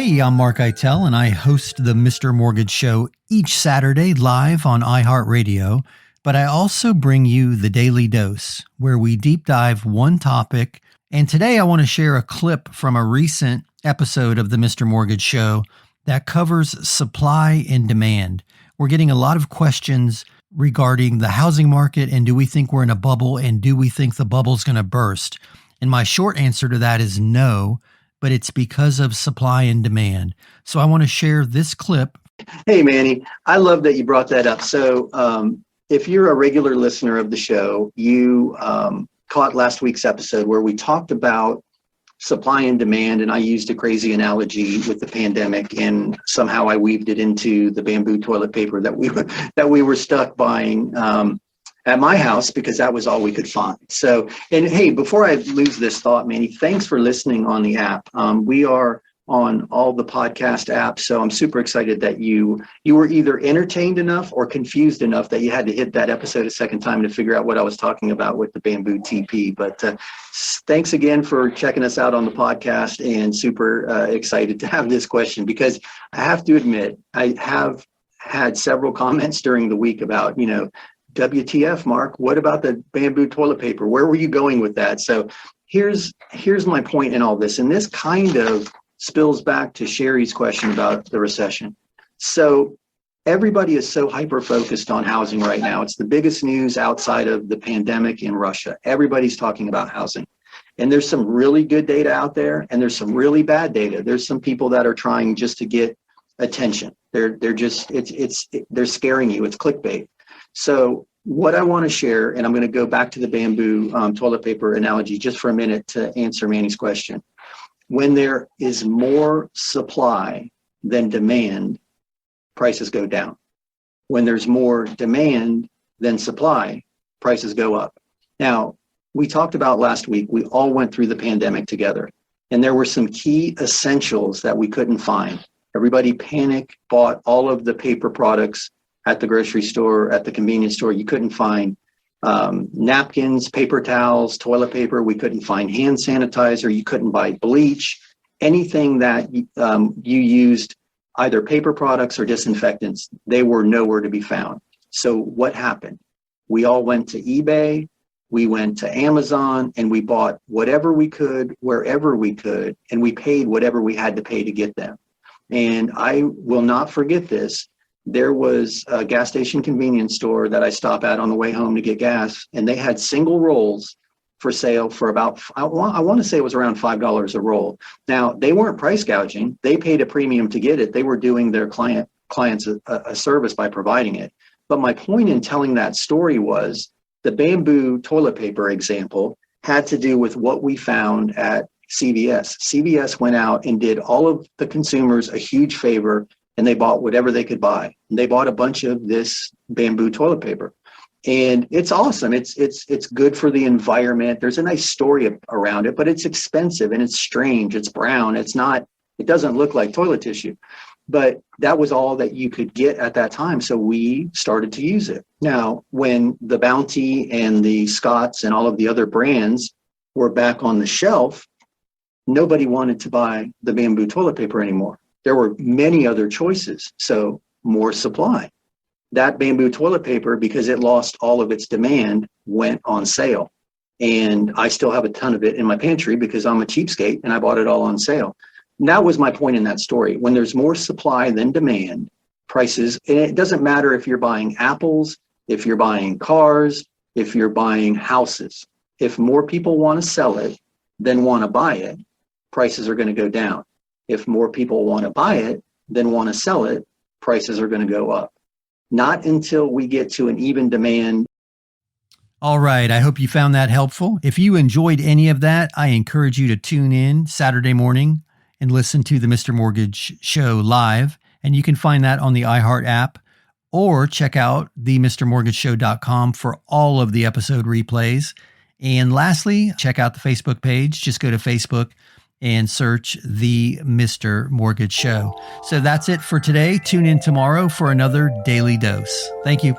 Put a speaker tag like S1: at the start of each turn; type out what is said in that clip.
S1: Hey, I'm Mark Eitel, and I host the Mr. Mortgage Show each Saturday live on iHeartRadio. But I also bring you the Daily Dose, where we deep dive one topic. And today I want to share a clip from a recent episode of the Mr. Mortgage Show that covers supply and demand. We're getting a lot of questions regarding the housing market, and do we think we're in a bubble, and do we think the bubble's going to burst? And my short answer to that is no, but it's because of supply and demand. So I want to share this clip.
S2: Hey, Manny, I love that you brought that up. So if you're a regular listener of the show, you caught last week's episode where we talked about supply and demand, and I used a crazy analogy with the pandemic, and somehow I weaved it into the bamboo toilet paper that we were stuck buying at my house because that was all we could find. So, and hey, before I lose this thought, Manny, thanks for listening on the app. We are on all the podcast apps, so I'm super excited that you were either entertained enough or confused enough that you had to hit that episode a second time to figure out what I was talking about with the bamboo TP. But thanks again for checking us out on the podcast, and super excited to have this question, because I have to admit, I have had several comments during the week about, WTF, Mark, what about the bamboo toilet paper? Where were you going with that? So here's my point in all this. And this kind of spills back to Sherry's question about the recession. So everybody is so hyper-focused on housing right now. It's the biggest news outside of the pandemic in Russia. Everybody's talking about housing. And there's some really good data out there, and there's some really bad data. There's some people that are trying just to get attention. They're scaring you. It's clickbait. So what I want to share, and I'm going to go back to the bamboo toilet paper analogy just for a minute to answer Manny's question. When there is more supply than demand, prices go down. When there's more demand than supply, prices go up. Now, we talked about last week, we all went through the pandemic together, and there were some key essentials that we couldn't find. Everybody panicked, bought all of the paper products at the grocery store, at the convenience store. You couldn't find napkins, paper towels, toilet paper. We couldn't find hand sanitizer. You couldn't buy bleach, anything that you used, either paper products or disinfectants. They were nowhere to be found. So what happened? We all went to eBay, we went to Amazon, and we bought whatever we could, wherever we could, and we paid whatever we had to pay to get them. And I will not forget this. There was a gas station convenience store that I stop at on the way home to get gas, and they had single rolls for sale for about, I want to say it was around $5 a roll. Now, they weren't price gouging. They paid a premium to get it. They were doing their clients a service by providing it. But my point in telling that story was the bamboo toilet paper example had to do with what we found at CVS. CVS went out and did all of the consumers a huge favor, and they bought whatever they could buy. And they bought a bunch of this bamboo toilet paper. And it's awesome. It's good for the environment. There's a nice story around it, but it's expensive and it's strange. It's brown. It doesn't look like toilet tissue. But that was all that you could get at that time. So we started to use it. Now, when the Bounty and the Scotts and all of the other brands were back on the shelf, nobody wanted to buy the bamboo toilet paper anymore. There were many other choices, so more supply. That bamboo toilet paper, because it lost all of its demand, went on sale. And I still have a ton of it in my pantry because I'm a cheapskate and I bought it all on sale. And that was my point in that story. When there's more supply than demand, prices, and it doesn't matter if you're buying apples, if you're buying cars, if you're buying houses. If more people want to sell it than want to buy it, prices are going to go down. If more people want to buy it than want to sell it, prices are going to go up. Not until we get to an even demand.
S1: All right. I hope you found that helpful. If you enjoyed any of that, I encourage you to tune in Saturday morning and listen to the Mr. Mortgage Show live. And you can find that on the iHeart app, or check out the MrMortgageShow.com for all of the episode replays. And lastly, check out the Facebook page. Just go to Facebook and search the Mr. Mortgage Show. So that's it for today. Tune in tomorrow for another Daily Dose. Thank you.